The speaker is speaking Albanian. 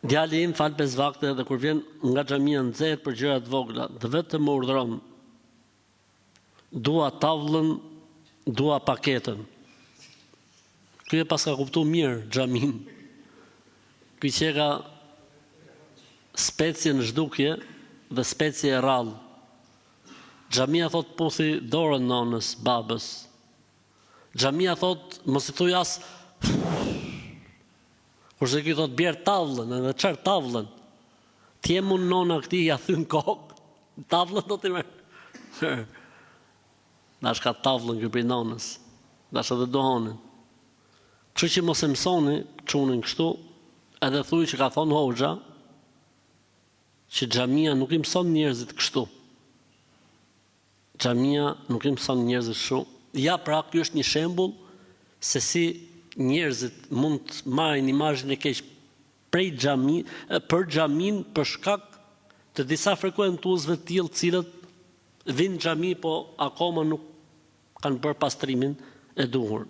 Djali im fal 5 vakte dhe kur vjen nga xhamia nxehet për gjëra të vogla, dhe vetëm më urdhëron. Dua tavllën, dua paketën. Ky e pas ka kuptuar mirë xhamin. Ky që ka specie në zhdukje dhe specie e rrallë. Xhamia thot puthi dorën nonës, babës. Xhamia thot mos i thuj as kurse ky thot bjerë tavllën, edhe çfarë tavllën? Ti e mund nona këtij ja thyn kokë. Tavllën do t'i merr. Dash ka tavllën ky për nonës. Dash edhe dohonin. Kështu që mos e mësoni çunin kështu, edhe thuj që ka thonë hoxha, që xhamia nuk i mëson njerëzit kështu. Xhamia nuk i mëson njerëzit kështu. Ja, pra, ky është një shembull se si njerëzit mund të marrin imazhin e keq prej xhami, për xhamin për shkak të disa frekuentuesve të tillë të cilët vinë në xhami po akoma nuk kanë bërë pastrimin e duhur.